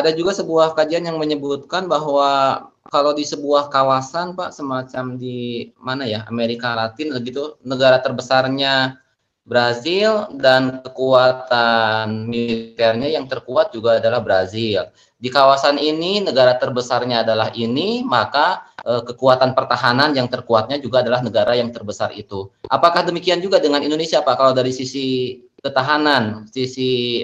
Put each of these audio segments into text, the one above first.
ada juga sebuah kajian yang menyebutkan bahwa kalau di sebuah kawasan, Pak, semacam di mana ya, Amerika Latin gitu, negara terbesarnya Brazil dan kekuatan militernya yang terkuat juga adalah Brazil. Di kawasan ini negara terbesarnya adalah ini, maka kekuatan pertahanan yang terkuatnya juga adalah negara yang terbesar itu. Apakah demikian juga dengan Indonesia, Pak? Kalau dari sisi ketahanan, sisi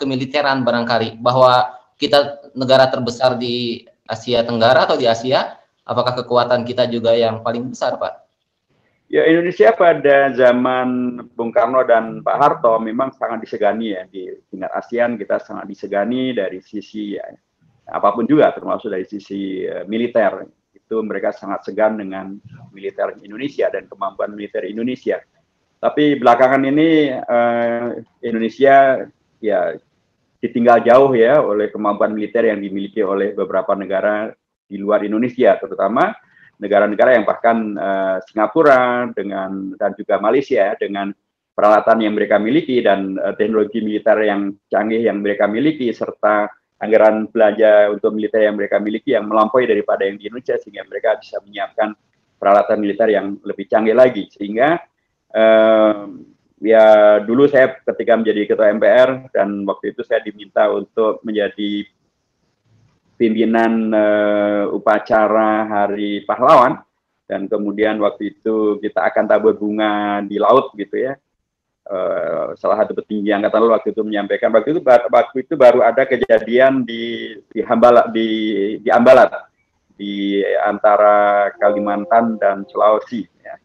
kemiliteran barangkali, bahwa kita negara terbesar di Asia Tenggara atau di Asia, apakah kekuatan kita juga yang paling besar, Pak? Ya, Indonesia pada zaman Bung Karno dan Pak Harto memang sangat disegani ya, di tingkat ASEAN kita sangat disegani dari sisi ya, apapun juga, termasuk dari sisi militer. Itu mereka sangat segan dengan militer Indonesia dan kemampuan militer Indonesia. Tapi belakangan ini Indonesia ya ditinggal jauh ya oleh kemampuan militer yang dimiliki oleh beberapa negara di luar Indonesia, terutama negara-negara yang bahkan Singapura dan juga Malaysia dengan peralatan yang mereka miliki dan teknologi militer yang canggih yang mereka miliki serta anggaran belanja untuk militer yang mereka miliki yang melampaui daripada yang di Indonesia, sehingga mereka bisa menyiapkan peralatan militer yang lebih canggih lagi. Sehingga ya dulu saya ketika menjadi ketua MPR dan waktu itu saya diminta untuk menjadi pimpinan upacara Hari Pahlawan, dan kemudian waktu itu kita akan tabur bunga di laut gitu ya. Salah satu petinggi angkatan laut waktu itu menyampaikan waktu itu baru ada kejadian di Ambalat di antara Kalimantan dan Sulawesi ya.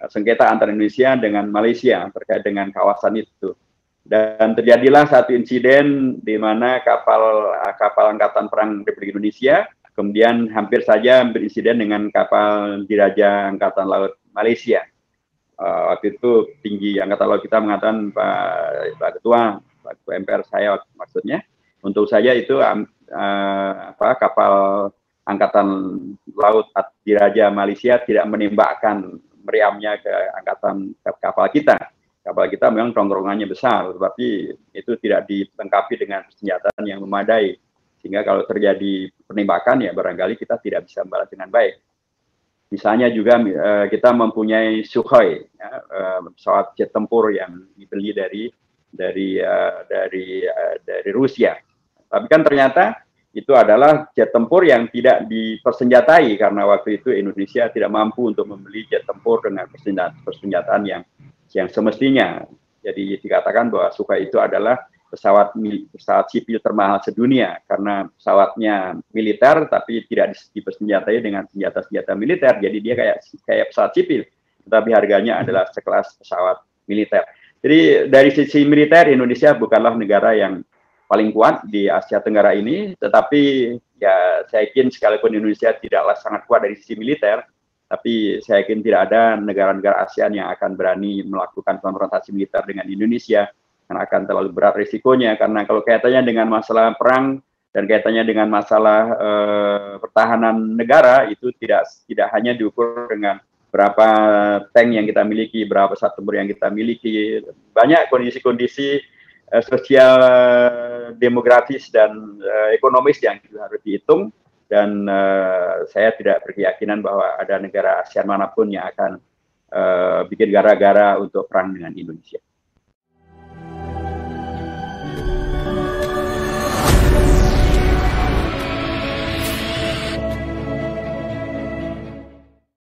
Sengketa antara Indonesia dengan Malaysia terkait dengan kawasan itu. Dan terjadilah satu insiden di mana kapal Angkatan Perang Republik Indonesia kemudian hampir saja berinsiden dengan kapal Diraja Angkatan Laut Malaysia. Waktu itu tinggi Angkatan Laut kita mengatakan Pak Ketua MPR saya maksudnya, untuk saja itu kapal Angkatan Laut Diraja Malaysia tidak menembakkan meriamnya ke kapal kita. Kapal kita memang tongkrongannya besar, tetapi itu tidak dilengkapi dengan senjata yang memadai. Sehingga kalau terjadi penembakan, ya barangkali kita tidak bisa membalas dengan baik. Misalnya juga kita mempunyai Sukhoi, ya, pesawat jet tempur yang dibeli dari Rusia. Tapi kan ternyata itu adalah jet tempur yang tidak dipersenjatai, karena waktu itu Indonesia tidak mampu untuk membeli jet tempur dengan persenjataan yang semestinya. Jadi dikatakan bahwa Sukhoi itu adalah pesawat sipil termahal sedunia, karena pesawatnya militer tapi tidak dipersenjatai dengan senjata-senjata militer. Jadi dia kayak pesawat sipil, tetapi harganya adalah sekelas pesawat militer. Jadi dari sisi militer Indonesia bukanlah negara yang paling kuat di Asia Tenggara ini, tetapi ya saya yakin sekalipun Indonesia tidaklah sangat kuat dari sisi militer, tapi saya yakin tidak ada negara-negara ASEAN yang akan berani melakukan konfrontasi militer dengan Indonesia, karena akan terlalu berat risikonya. Karena kalau kaitannya dengan masalah perang dan kaitannya dengan masalah pertahanan negara, itu tidak hanya diukur dengan berapa tank yang kita miliki, berapa pesawat tempur yang kita miliki, banyak kondisi-kondisi sosial, demografis dan ekonomis yang harus dihitung. Dan saya tidak berkeyakinan bahwa ada negara ASEAN manapun yang akan bikin gara-gara untuk perang dengan Indonesia.